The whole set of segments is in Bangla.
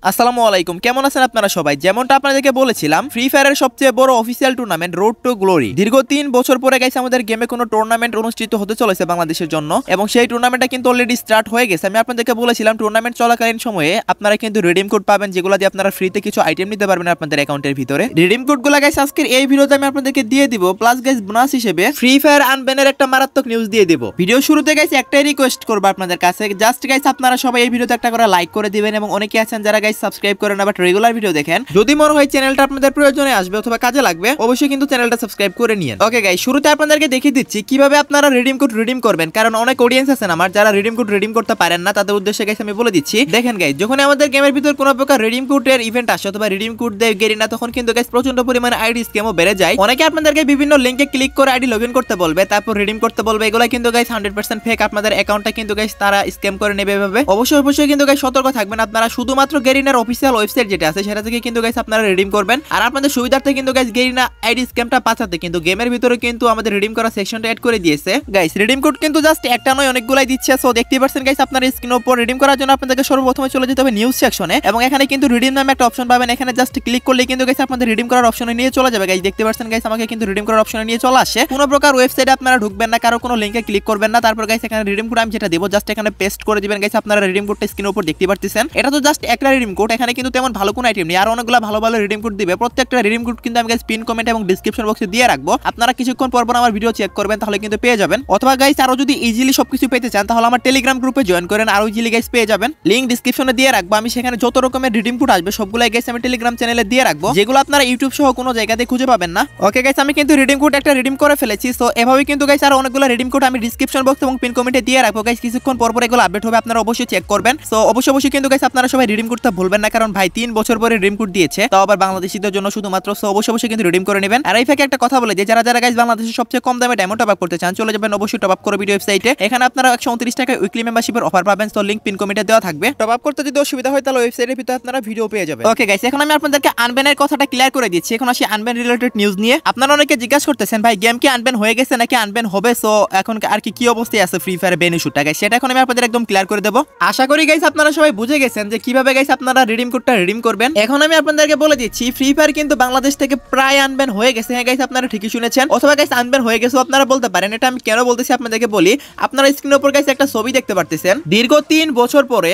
আসসালামু আলাইকুম, কেমন আছেন আপনারা সবাই? যেমনটা আপনাদেরকে বলেছিলাম, ফ্রি ফায়ারের সবচেয়ে বড় official tournament road to Glory দীর্ঘ 3 বছর পরে গাইস আমাদের গেমে কোনো টুর্নামেন্ট অনুষ্ঠিত হতে চলেছে বাংলাদেশের জন্য, এবং সেই টুর্নামেন্টটা কিন্তু অলরেডি স্টার্ট হয়ে গেছে। আমি আপনাদেরকে বলেছিলাম টুর্নামেন্ট চলাকালীন সময়ে আপনারা কিন্তু রিডিম কোড পাবেন, যেগুলো দিয়ে আপনারা ফ্রিতে কিছু আইটেম নিতে পারবেন আপনাদের অ্যাকাউন্টের ভিতরে। রিডিম কোডগুলো গাইস আজকের এই ভিডিওতে আমি আপনাদেরকে দিয়ে দিব, প্লাস গাইস বোনাস হিসেবে ফ্রি ফায়ার আনব্যানের একটা মারাত্মক নিউজ দিয়ে দিব। ভিডিও শুরুতে গাইস একটাই রিকোয়েস্ট করব আপনাদের কাছে, জাস্ট গাইস আপনারা সবাই এই ভিডিওতে একটা করে লাইক করে দিবেন, এবং অনেকে আছেন যারা গাইস সাবস্ক্রাইব করেন না বাট রেগুলার ভিডিও দেখেন। যদি মনে হয় চ্যানেলটা আপনাদের প্রয়োজনে আসবে অথবা কাজে লাগবে, অবশ্যই কিন্তু চ্যানেলটা সাবস্ক্রাইব করে নিন। ওকে গাইস, শুরুতে আপনাদেরকে দেখিয়ে দিচ্ছি কিভাবে আপনারা রিডিম কোড রিডিম করবেন, কারণ অনেক অডিয়েন্স আছেন আমার যারা রিডিম কোড রিডিম করতে পারেন না, তাদের উদ্দেশ্যে গাইস আমি বলে দিচ্ছি। দেখেন গাইস, যখন আমাদের গেমের ভিতর কোনো প্রকার রিডিম কোডের ইভেন্ট আসে অথবা রিডিম কোড দেয় গেরিনা, তখন কিন্তু গাইস প্রচন্ড পরিমাণে আইডি স্ক্যামও বেড়ে যায়। অনেকে আপনাদেরকে বিভিন্ন লিংকে ক্লিক করে আইডি লগইন করতে বলবে, তারপর রিডিম করতে বলবে। এগুলা কিন্তু গাইস 100% ফেক। আপনাদের অ্যাকাউন্টটা কিন্তু গাইস তারা স্ক্যাম করে নেবে এভাবে। অবশ্যই কিন্তু গাইস সতর্ক থাকবেন আপনারা। শুধুমাত্র গেরিনার অফিসিয়াল ওয়েবসাইট যেটা আছে সেটা থেকে কিন্তু গাইস আপনারা রিডিম করবেন। আর আপনাদের সুবিধার্থে কিন্তু গাইস গেরিনা আইডি স্ক্যামটা বাঁচাতে কিন্তু গেমের ভিতরে কিন্তু আমাদের রিডিম করা সেকশনটা অ্যাড করে দিয়েছে। গাইস রিডিম কোড কিন্তু জাস্ট একটা নয়, অনেকগুলাই দিচ্ছে। সো দেখতে পাচ্ছেন গাইস আপনারা স্ক্রিনের উপর রিডিম করার জন্য আপনাদেরকে সর্বপ্রথমে চলে যেতে হবে নিউজ সেকশনে, এবং এখানে কিন্তু রিডিম নামে একটা অপশন পাবেন। এখানে জাস্ট ক্লিক করলে কিন্তু গাইস আপনাদের রিডিম করার অপশনে নিয়ে চলে যাবে। গাইস দেখতে পাচ্ছেন গাইস আমাকে কিন্তু রিডিম করার অপশনে নিয়ে চলে আসে। কোনো প্রকার ওয়েবসাইটে আপনারা ঢুকবেন না, কারো কোনো লিংকে ক্লিক করবেন না। তারপর গাইস এখানে রিডিম কোড আমি যেটা দেব জাস্ট এখানে পেস্ট করে দিবেন। গাইস আপনারা রিডিম কোডটা স্ক্রিনের উপর দেখতে পাচ্ছেন। এটা তো জাস্ট একটা রিডিম কোড, এখানে কিন্তু তেমন ভালো কোনো আইটেম নেই। আর অনেকগুলো ভালো ভালো রিডিম কোড দিবে। প্রত্যেকটা রিডিম কোড কিন্তু আমি গাইস পিন কমেন্ট এবং ডেসক্রিপশন বক্সে দিয়ে রাখবো। আপনারা কিছুক্ষণ পর পর আমার ভিডিও চেক করবেন, তাহলে কিন্তু পেয়ে যাবেন। অথবা গাইস আরো যদি ইজিলি সবকিছু পেতে চান, তাহলে আমার টেলিগ্রাম গ্রুপে জয়েন করেন, আরো ইজিলি গাইস পেয়ে যাবেন। লিংক ডেসক্রিপশনে দিয়ে রাখবো। আমি সেখানে যত রকমের রিডিম কোড আসবে সবগুলাই গাইস আমি টেলিগ্রাম চ্যানেলে দিয়ে রাখবো, যেগুলো আপনারা ইউটিউব সহ কোনো জায়গাতে খুঁজে পাবেন না। ওকে গাইস, আমি কিন্তু রিডিম কোড একটা রিডিম করে ফেলেছি। সো এভাবে কিন্তু গাইস আরো অনেকগুলো রিডিম কোড আমি ডেসক্রিপশন বক্স এবং পিন কমেন্টে দিয়ে রাখবো। গাইস কিছুক্ষণ পর পর এগুলো আপডেট হবে, আপনারা অবশ্যই চেক করবেন। সো অবশ্যই কিন্তু গাইস আপনারা সবাই রিডিম করতে ভুলবেন না, কারণ ভাই 3 বছর পরে রিডিম কোড দিয়েছে, তাও আবার বাংলাদেশীদের জন্য শুধুমাত্র। সো অবশ্যই কিন্তু রিডিম করে নেবেন। আর এই ফাঁকে একটা কথা বলে যে যারা গাইস বাংলাদেশের সবচেয়ে কম দামে ডায়মন্ড টপ আপ করতে চান, চলে যাবেন অবশ্যই টপ আপ করে ভিডিও ওয়েবসাইটে। এখানে আপনারা 129 টাকা উইকলি মেম্বারশিপের অফার পাবেন। সো লিংক পিন কমেন্টে দেওয়া থাকবে। টপ আপ করতে যদি অসুবিধা হয় তাহলে ওয়েবসাইটের ভিতরে আপনারা ভিডিও পেয়ে যাবেন। ওকে গাইস, এখন আমি আপনাদেরকে আনব্যানের কথাটা ক্লিয়ার করে দিচ্ছি। এখন আসি আনব্যান রিলেটেড নিউজ নিয়ে। আপনারা অনেকে জিজ্ঞাসা করতেছেন ভাই গেম কি আনব্যান হয়ে গেছে নাকি আনব্যান হবে? সো এখন আর কি অবস্থায় আছে ফ্রি ফায়ার বেন ইস্যুটা গাইস, সেটা এখন আমি আপনাদের একদম ক্লিয়ার করে দেব। আশা করি গাইস আপনারা সবাই বুঝে গেছেন যে কিভাবে গাইস আপনারা রিডিম কোডটা রিডিম করবেন। এখন আমি আপনাদেরকে বলে দিচ্ছি, ফ্রি ফায়ার কিন্তু বাংলাদেশ থেকে প্রায় আনব্যান হয়ে গেছে। হ্যাঁ গাইস, আপনারা ঠিকই শুনেছেন। অথবা গাইস আনব্যান হয়ে গেছে আপনারা বলতে পারেন। এটা আমি কেন বলতেছি আপনাদেরকে বলি। আপনারা স্ক্রিনের উপর গাইস একটা ছবি দেখতে পারতেছেন। দীর্ঘ 3 বছর পরে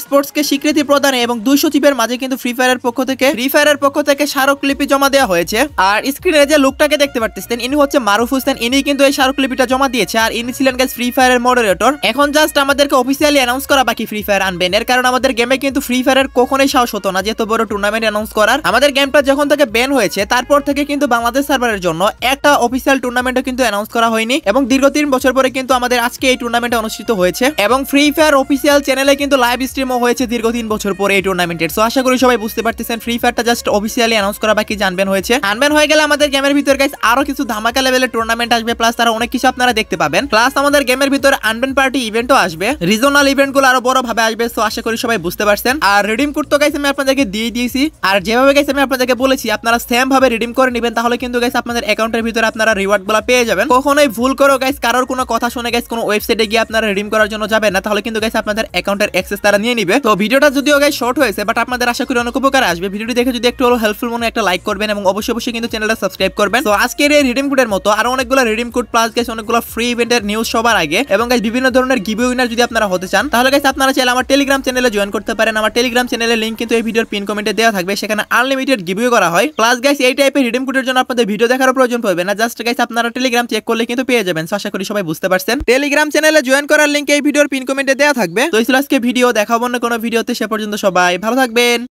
স্পোর্টসকে স্বীকৃতি প্রদানে এবং 2 সচিবের মাঝে কিন্তু ফ্রি ফায়ারের পক্ষ থেকে স্মারকলিপি জমা দেওয়া হয়েছে। আর স্ক্রিনে যে লোকটাকে দেখতে পারতেছেন ইনি হচ্ছে মারুফ হোসেন। ইনি কিন্তু এই স্মারকলিপিটা জমা দিয়েছে, আর ইনি ছিলেন গাইস ফ্রি ফায়ারের মডারেটর। এখন জাস্ট আমাদেরকে অফিসিয়ালি অ্যানাউন্স করা বাকি ফ্রি ফায়ার আনব্যানের, কারণ আমাদের গেমে কিন্তু ফ্রি ফায়ারের কখনোই সাহস হতো না যেহেতু বড় টুর্নামেন্ট অ্যানাউন্স করার। আমাদের গেমটা যখন থেকে ব্যান হয়েছে তারপর থেকে কিন্তু বাংলাদেশ সার্ভারের জন্য একটা অফিসিয়াল টুর্নামেন্টও কিন্তু অ্যানাউন্স করা হয়নি, এবং দীর্ঘ 3 বছর পরে কিন্তু আমাদের আজকে এই টুর্নামেন্ট অনুষ্ঠিত হয়েছে, এবং ফ্রি ফায়ার অফিসিয়াল চ্যানেলে কিন্তু লাইভ স্ট্রিমও হয়েছে দীর্ঘ 3 বছর পরে এই টুর্নামেন্টের। সো আশা করি সবাই বুঝতে পারতেছেন ফ্রি ফায়ারটা জাস্ট অফিসিয়ালি অ্যানাউন্স করা বাকি জানবেন হয়েছে। আনব্যান হয়ে গেলে আমাদের গেমের ভিতর গাইস আরো কিছু ধামাকা লেভেলের টুর্নামেন্ট আসবে, প্লাস তারা অনেক কিছু আপনারা দেখতে পাবেন। প্লাস আমাদের গেমের ভিতরে আনব্যান পার্টি ইভেন্টও আসবে, রিজনাল ইভেন্টগুলো আরো বড় ভাবে আসবে। সো আশা করি সবাই বুঝতে পারছেন। আর রিডিম কোড তো গাইস আমি আপনাদেরকে দিয়ে দিয়েছি, আর যেভাবে গাইস আমি আপনাদেরকে বলেছি আপনারা সেম ভাবে রিডিম করে নেবেন, তাহলে কিন্তু গাইস আপনাদের অ্যাকাউন্টের ভিতরে আপনারা রিওয়ার্ডগুলো পেয়ে যাবেন। কখনোই ভুল করো গাইস কারোর কোনো কথা শুনে গাইস কোনো ওয়েবসাইটে গিয়ে আপনারা রিডিম করার জন্য যাবেন না, তাহলে কিন্তু গাইস আপনাদের অ্যাকাউন্টের অ্যাক্সেস তারা নিয়ে নিবে। তো ভিডিওটা যদিও গাইস শর্ট হয়েছে, বাট আপনাদের আশা করি অনেক উপকার আসবে। ভিডিওটি দেখে যদি একটু হেল্পফুল মনে একটা লাইক করবেন, এবং অবশ্যই কিন্তু চ্যানেলটা সাবস্ক্রাইব করবেন। তো আজকের এই রিডিম কোডের মতো আরো অনেকগুলো রিডিম কোড প্লাস গাইস অনেকগুলো ফ্রি ইভেন্টের নিউজ সবার আগে, এবং গাইস বিভিন্ন ধরনের গিভঅ্যাওয়ে উইনার যদি আপনারা হতে চান, তাহলে গাইস আপনারা চাইলে আমার টেলিগ্রাম চ্যানেলে জয়েন করতে পারেন। আমার টেলিগ্রাম চ্যানেলের লিংক কিন্তু এই ভিডিওর পিন কমেন্টে দেওয়া থাকবে। সেখানে আনলিমিটেড গিভঅ্যাওয়ে করা হয়। প্লাস গাইস এই টাইপের রিডিম কোডের জন্য আপনাদের ভিডিও দেখার প্রয়োজন পড়বে না, জাস্ট গাইস আপনারা টেলিগ্রাম চেক করলে কিন্তু পেয়ে যাবেন। সো আশা করি সবাই বুঝতে পারছেন। টেলিগ্রাম চ্যানেলে জয়েন করার লিংক এই ভিডিওর পিন কমেন্টে দেওয়া থাকবে। তো এই ছিল আজকে ভিডিও, দেখাবো না কোনো ভিডিওতে। সে পর্যন্ত সবাই ভালো থাকবেন।